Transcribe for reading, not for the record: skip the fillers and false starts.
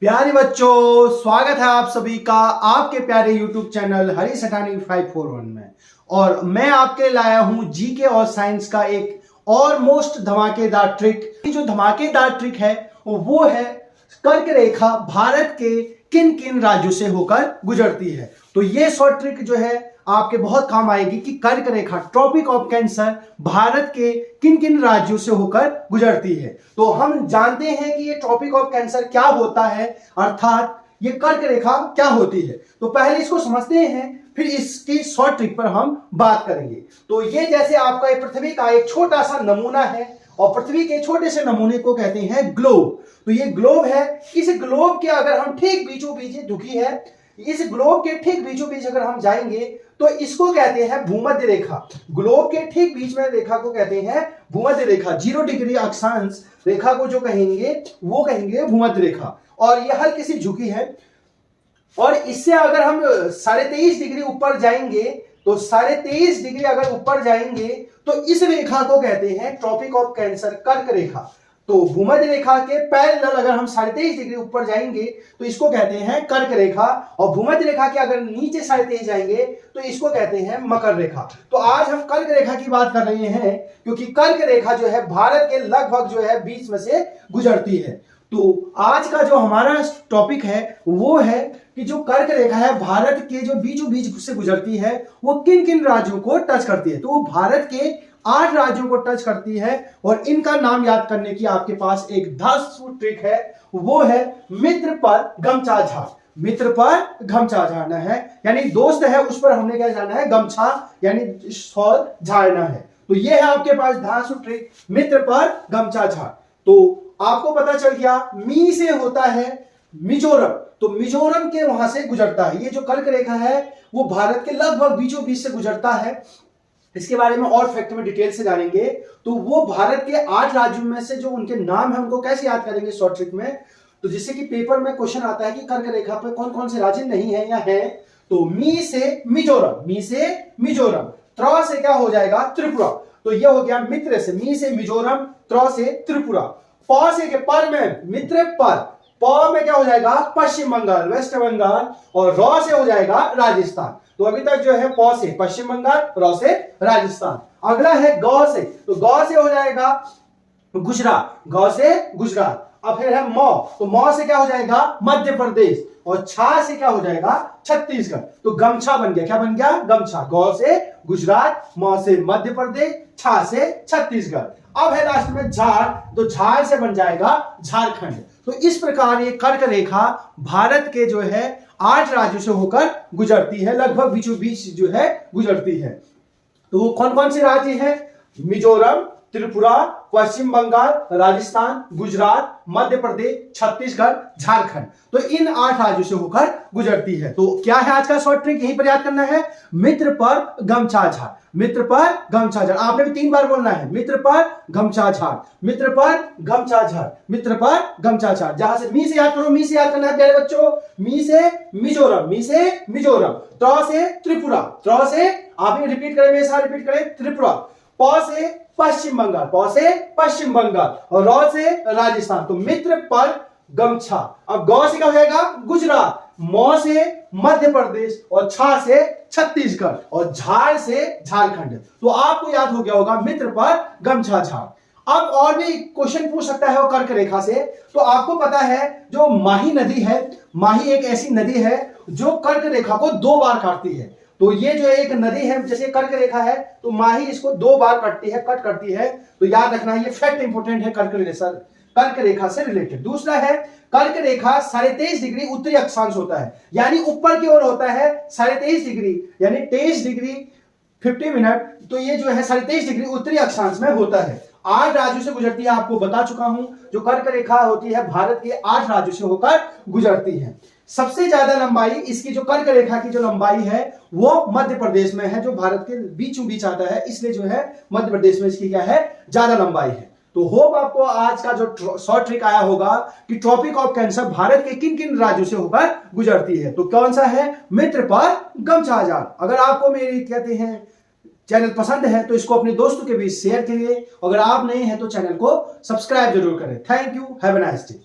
प्यारे बच्चों, स्वागत है आप सभी का आपके प्यारे YouTube चैनल हरीश अठानी 541 में। और मैं आपके लिए लाया हूं जीके और साइंस का एक और मोस्ट धमाकेदार ट्रिक। जो धमाकेदार ट्रिक है वो है कर्क रेखा भारत के किन किन राज्यों से होकर गुजरती है। तो ये शॉर्ट ट्रिक जो है आपके बहुत काम आएगी कि कर्क रेखा ट्रॉपिक ऑफ कैंसर भारत के किन किन राज्यों से होकर गुजरती है। तो हम जानते हैं कि ये ट्रॉपिक ऑफ कैंसर क्या होता है, अर्थात ये कर्क रेखा क्या होती है। तो पहले इसको समझते हैं, फिर इसकी शॉर्ट ट्रिक पर हम बात करेंगे। तो ये जैसे आपका पृथ्वी का एक छोटा सा नमूना है और पृथ्वी के छोटे से नमूने को कहते हैं ग्लोब। तो ये ग्लोब है। इस ग्लोब के अगर हम ठीक बीचों बीच दुखी है, इस ग्लोब के ठीक बीचों बीच अगर हम जाएंगे तो इसको कहते हैं भूमध्य रेखा। ग्लोब के ठीक बीच में रेखा को कहते हैं भूमध्य रेखा। 0 डिग्री अक्षांश रेखा को जो कहेंगे वो कहेंगे भूमध्य रेखा। और यह हल्की सी झुकी है और इससे अगर हम 23.5 डिग्री ऊपर जाएंगे तो 23.5 डिग्री अगर ऊपर जाएंगे तो इस रेखा को कहते हैं ट्रॉपिक ऑफ कैंसर कर्क रेखा। तो भूमध्य रेखा के पैरेलल अगर हम 23.5 डिग्री ऊपर जाएंगे तो इसको कहते हैं कर्क रेखा। और भूमध्य रेखा के अगर नीचे 23.5 जाएंगे तो इसको कहते हैं मकर रेखा। तो आज हम कर्क रेखा की बात कर रहे हैं क्योंकि कर्क रेखा जो है भारत के लगभग जो है बीच में से गुजरती है। तो आज का जो हमारा टॉपिक है वो है कि जो कर्क रेखा है भारत के जो बीचों बीच से गुजरती है वो किन किन राज्यों को टच करती है। तो वो भारत के 8 राज्यों को टच करती है और इनका नाम याद करने की आपके पास एक धांसू ट्रिक है, वो है मित्र पर गमछा झाड़। मित्र पर गमछा झाड़ना है, यानी दोस्त है उस पर हमने क्या झाड़ना है, गमछा यानी शॉल झाड़ना है। तो ये है आपके पास धांसू ट्रिक, मित्र पर गमछा झाड़। तो आपको पता चल गया मी से होता है मिजोरम। तो मिजोरम के वहां से गुजरता है। ये जो कर्क रेखा है वो भारत के लगभग बीचों बीच से गुजरता है। इसके बारे में और फैक्ट में डिटेल से जानेंगे। तो वो भारत के 8 राज्यों में से जो उनके नाम है उनको कैसे याद करेंगे शॉर्ट ट्रिक में। तो जिससे कि पेपर में क्वेश्चन आता है कि कर्क रेखा पर कौन कौन से राज्य नहीं है या है। तो मी से मिजोरम, मी से मिजोरम, त्र से क्या हो जाएगा, त्रिपुरा। तो ये हो गया मित्र से, मी से मिजोरम, त्र से त्रिपुरा। प से के पर में मित्र पर, प में क्या हो जाएगा, पश्चिम बंगाल, वेस्ट बंगाल। और र से हो जाएगा राजस्थान। तो अभी तक जो है प से पश्चिम बंगाल, र से राजस्थान। अगला है ग से, तो ग से हो जाएगा गुजरात, ग से गुजरात। अब फिर है म, तो म से क्या हो जाएगा, मध्य प्रदेश। और छा से क्या हो जाएगा, छत्तीसगढ़। तो गमछा बन गया, क्या बन गया, गमछा। ग से गुजरात, म से मध्य प्रदेश, छा से छत्तीसगढ़। अब है लास्ट में झाड़, तो झाड़ से बन जाएगा झारखंड। तो इस प्रकार ये कर्क रेखा भारत के जो है 8 राज्यों से होकर गुजरती है, लगभग बीचों बीच जो है गुजरती है। तो वो कौन कौन से राज्य हैं, मिजोरम, त्रिपुरा, पश्चिम बंगाल, राजस्थान, गुजरात, मध्य प्रदेश, छत्तीसगढ़, झारखंड। तो इन 8 राज्यों से होकर गुजरती है। तो क्या है आज का शॉर्ट ट्रिक, यहीं पर याद करना है, मित्र पर गमछा झाड़, मित्र पर गमछा झाड़। आपने भी 3 बार बोलना है, मित्र पर गमछा झाड़, मित्र पर गमछा झाड़, मित्र पर गमछा झाड़। जहां से मी से याद करो, मी से याद करना है प्यारे बच्चों, मी से मिजोरम, मी से मिजोरम, त्र से त्रिपुरा, त्र से आप रिपीट करें, मेरे साथ रिपीट करें, त्रिपुरा। प से पश्चिम बंगाल, प से पश्चिम बंगाल। और र से राजस्थान। तो मित्र पर गमछा। अब ग से क्या हो जाएगा, गुजरात, म से मध्य प्रदेश, और छा से छत्तीसगढ़, और झाड़ से झारखंड। तो आपको याद हो गया होगा मित्र पर गमछा झाड़। अब और भी क्वेश्चन पूछ सकता है वो कर्क रेखा से। तो आपको पता है जो माही नदी है, माही एक ऐसी नदी है जो कर्क रेखा को 2 बार काटती है। तो ये जो एक नदी है, जैसे कर्क रेखा है तो माही इसको 2 बार कटती है, कट करती है। तो याद रखना ये फैक्ट इंपोर्टेंट है कर्क रेखा से रिलेटेड। दूसरा है कर्क रेखा 23.5 डिग्री उत्तरी अक्षांश होता है, यानी ऊपर की ओर होता है 23.5 डिग्री, यानी 23 डिग्री 50 मिनट। तो ये जो है 23.5 डिग्री उत्तरी अक्षांश में होता है। 8 राज्यों से गुजरती है, आपको बता चुका हूं। जो कर्क रेखा होती है भारत के 8 राज्यों से होकर गुजरती है। सबसे ज्यादा लंबाई इसकी जो कर्क रेखा की जो लंबाई है वो मध्य प्रदेश में है, जो भारत के बीचों बीच आता है, इसलिए जो है मध्य प्रदेश में इसकी क्या है, ज्यादा लंबाई है। तो होप आपको आज का जो शॉर्ट ट्रिक आया होगा कि ट्रॉपिक ऑफ कैंसर भारत के किन किन राज्यों से होकर गुजरती है। तो कौन सा है, मित्र पर गमछा झाड़। अगर आपको मेरी कहते हैं चैनल पसंद है तो इसको अपने दोस्तों के बीच शेयर करिए। अगर आप नए हैं तो चैनल को सब्सक्राइब जरूर करें। Thank you, have a nice day.